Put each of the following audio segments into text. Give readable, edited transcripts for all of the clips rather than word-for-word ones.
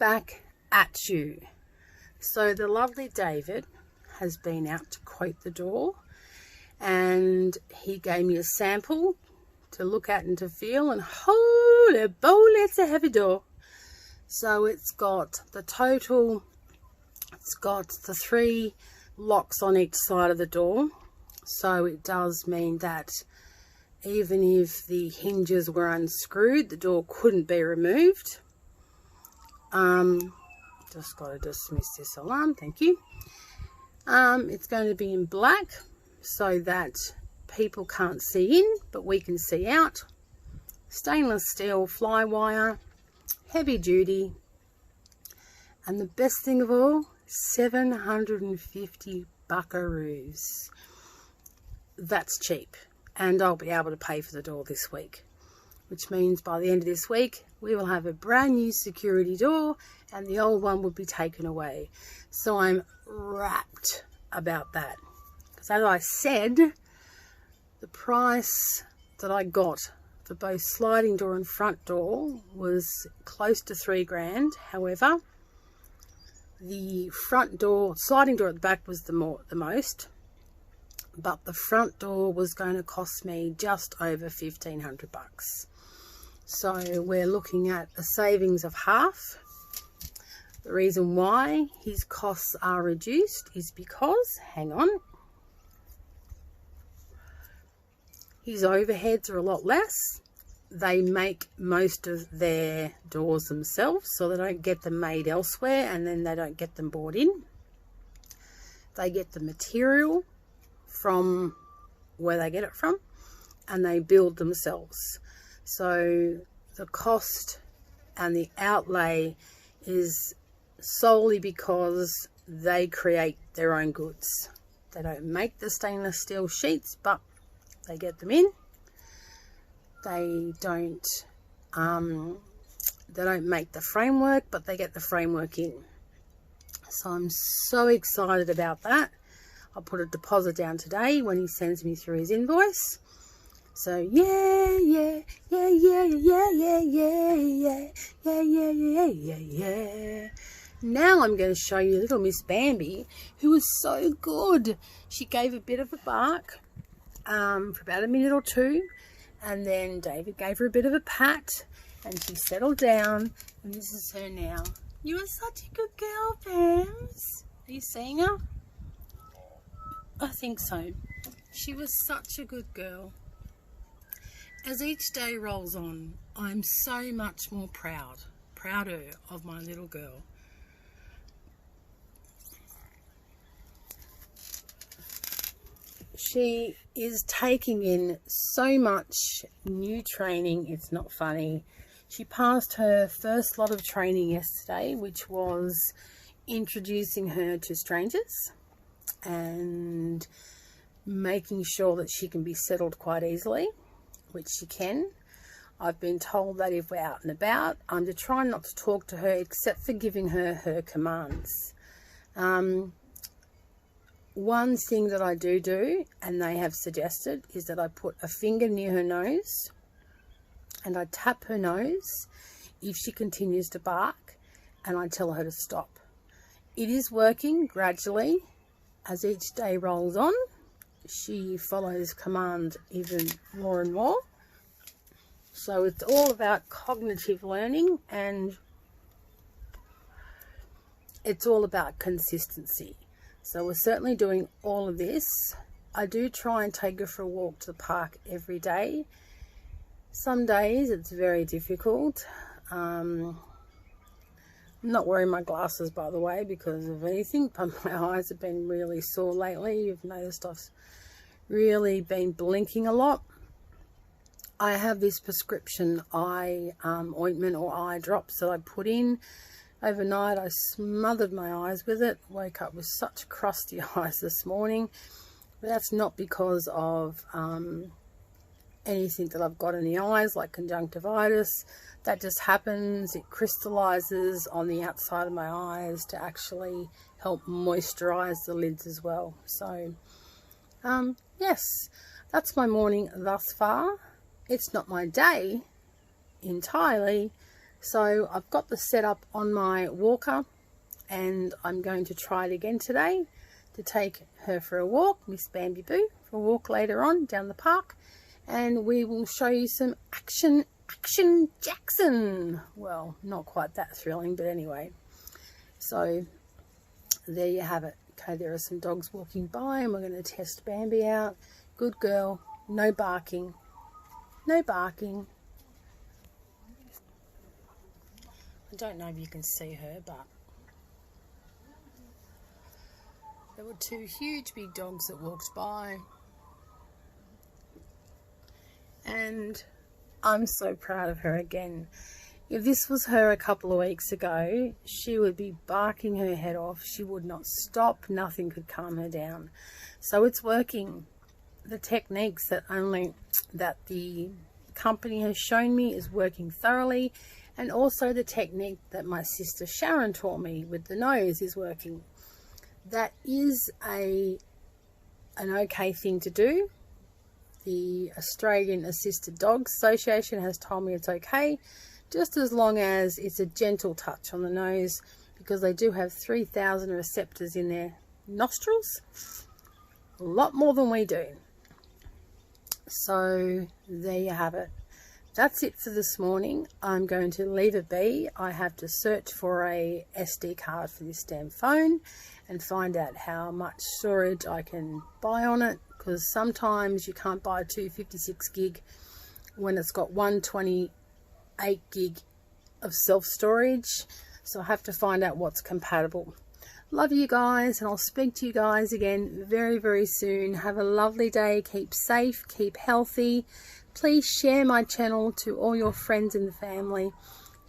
back at you. So the lovely David has been out to quote the door, and he gave me a sample to look at and to feel, and holy bowl, it's a heavy door. So it's got the 3 locks on each side of the door. So it does mean that even if the hinges were unscrewed, the door couldn't be removed. Just got to dismiss this alarm, thank you. It's going to be in black so that people can't see in, but we can see out. Stainless steel fly wire, heavy duty, and the best thing of all, 750 buckaroos. That's cheap, and I'll be able to pay for the door this week, which means by the end of this week we will have a brand new security door and the old one will be taken away. So I'm rapt about that, because as I said, the price that I got for both sliding door and front door was close to $3,000. However, the front door, sliding door at the back was the most, but the front door was going to cost me just over 1,500 bucks. So we're looking at a savings of half. The reason why his costs are reduced is because, hang on, his overheads are a lot less. They make most of their doors themselves, so they don't get them made elsewhere, and then they don't get them bought in. They get the material from where they get it from, and they build themselves. So the cost and the outlay is solely because they create their own goods. They don't make the stainless steel sheets, but they get them in. They don't make the framework, but they get the framework in. So I'm so excited about that. I'll put a deposit down today when he sends me through his invoice. So yeah. Now I'm going to show you little Miss Bambi, who was so good. She gave a bit of a bark for about a minute or two, and then David gave her a bit of a pat, and she settled down, and this is her now. You are such a good girl, Bams. Are you seeing her? I think so. She was such a good girl. As each day rolls on, I'm so much more prouder of my little girl. She is taking in so much new training, it's not funny. She passed her first lot of training yesterday, which was introducing her to strangers and making sure that she can be settled quite easily, which she can. I've been told that if we're out and about, I'm to try not to talk to her except for giving her her commands. One thing that I do, and they have suggested, is that I put a finger near her nose and I tap her nose if she continues to bark, and I tell her to stop. It is working gradually. As each day rolls on, she follows command even more and more. So it's all about cognitive learning, and it's all about consistency. So we're certainly doing all of this. I do try and take her for a walk to the park every day. Some days it's very difficult. I'm not wearing my glasses, by the way, because of anything, but my eyes have been really sore lately. You've noticed I've really been blinking a lot. I have this prescription eye ointment or eye drops that I put in. Overnight I smothered my eyes with it. Woke up with such crusty eyes this morning. But that's not because of anything that I've got in the eyes, like conjunctivitis. That just happens. It crystallizes on the outside of my eyes to actually help moisturize the lids as well. So yes, that's my morning thus far. It's not my day entirely, So I've got the setup on my walker, and I'm going to try it again today to take her for a walk, Miss Bambi Boo, for a walk later on down the park, and we will show you some action Jackson. Well, not quite that thrilling, but anyway. So there you have it. Okay, there are some dogs walking by, and we're going to test Bambi out. Good girl, no barking, no barking. I don't know if you can see her, but there were two huge big dogs that walked by, and I'm so proud of her again. If this was her a couple of weeks ago, she would be barking her head off. She would not stop. Nothing could calm her down. So it's working. The techniques that the company has shown me is working thoroughly, and also the technique that my sister Sharon taught me with the nose is working. That is an okay thing to do. The Australian Assisted Dogs Association has told me it's okay, just as long as it's a gentle touch on the nose, because they do have 3,000 receptors in their nostrils, a lot more than we do. So there you have it. That's it for this morning. I'm going to leave it be. I have to search for a SD card for this damn phone and find out how much storage I can buy on it, because sometimes you can't buy 256 gig when it's got 128 gig of self-storage. So I have to find out what's compatible. Love you guys, and I'll speak to you guys again very, very soon. Have a lovely day. Keep safe, keep healthy. Please share my channel to all your friends and family.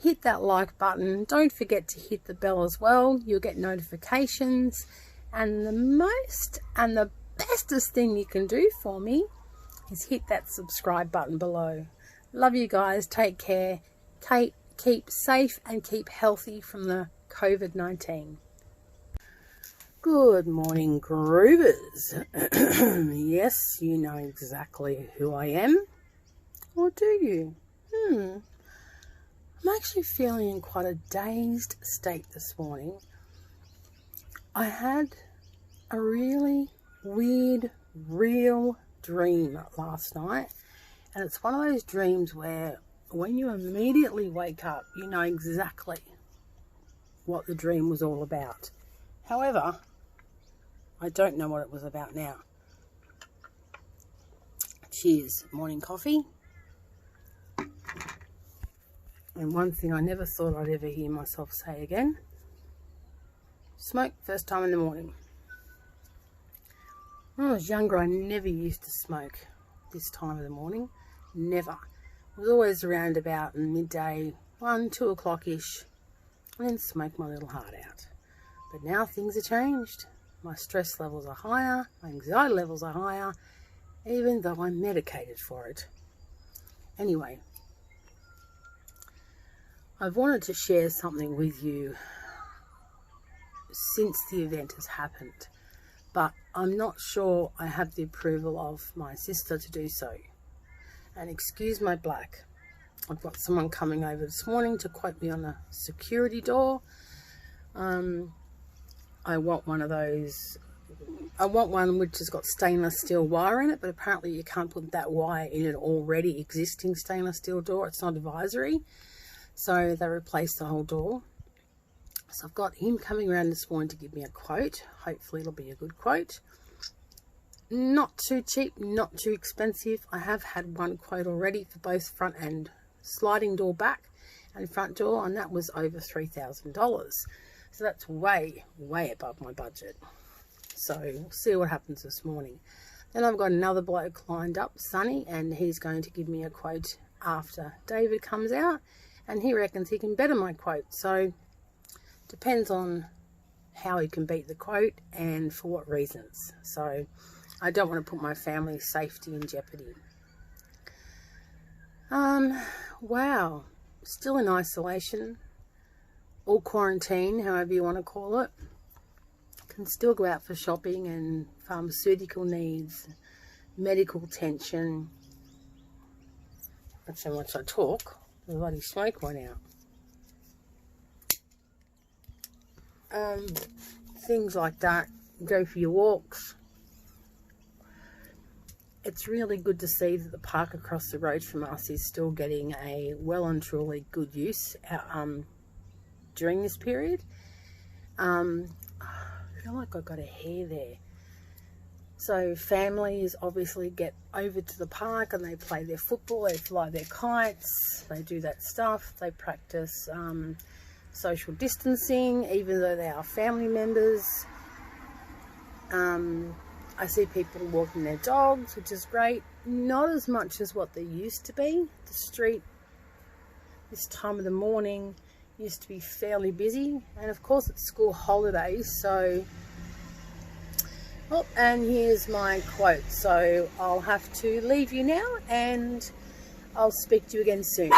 Hit that like button. Don't forget to hit the bell as well. You'll get notifications. And the bestest thing you can do for me is hit that subscribe button below. Love you guys. Take care. Keep safe and keep healthy from the COVID-19. Good morning, groovers. Yes, you know exactly who I am. Or do you? I'm actually feeling in quite a dazed state this morning. I had a really weird, real dream last night. And it's one of those dreams where when you immediately wake up, you know exactly what the dream was all about. However, I don't know what it was about now. Cheers. Morning coffee. And one thing I never thought I'd ever hear myself say again. Smoke first time in the morning. When I was younger, I never used to smoke this time of the morning. Never. It was always around about midday, 1, 2 o'clock-ish. And then smoke my little heart out. But now things have changed. My stress levels are higher. My anxiety levels are higher. Even though I'm medicated for it. Anyway. I've wanted to share something with you since the event has happened, but I'm not sure I have the approval of my sister to do so. And excuse my black. I've got someone coming over this morning to quote me on a security door. I want one of those. I want one which has got stainless steel wire in it, but apparently you can't put that wire in an already existing stainless steel door. It's not advisory. So they replaced the whole door. So I've got him coming around this morning to give me a quote. Hopefully it'll be a good quote. Not too cheap, not too expensive. I have had one quote already for both front and sliding door back and front door, and that was over $3,000. So that's way, way above my budget. So we'll see what happens this morning. Then I've got another bloke lined up, Sonny, and he's going to give me a quote after David comes out. And he reckons he can better my quote. So, depends on how he can beat the quote and for what reasons. So, I don't want to put my family's safety in jeopardy. Wow. Still in isolation. Or quarantine, however you want to call it. Can still go out for shopping and pharmaceutical needs, medical attention. That's how much I talk. The bloody smoke went out. things like that. Go for your walks. It's really good to see that the park across the road from us is still getting a well and truly good use during this period. I feel like I got a hair there. So families obviously get over to the park and they play their football, they fly their kites, they do that stuff. They practice social distancing, even though they are family members. I see people walking their dogs, which is great. Not as much as what they used to be. The street this time of the morning used to be fairly busy, and of course it's school holidays, so and here's my quote. So I'll have to leave you now, and I'll speak to you again soon.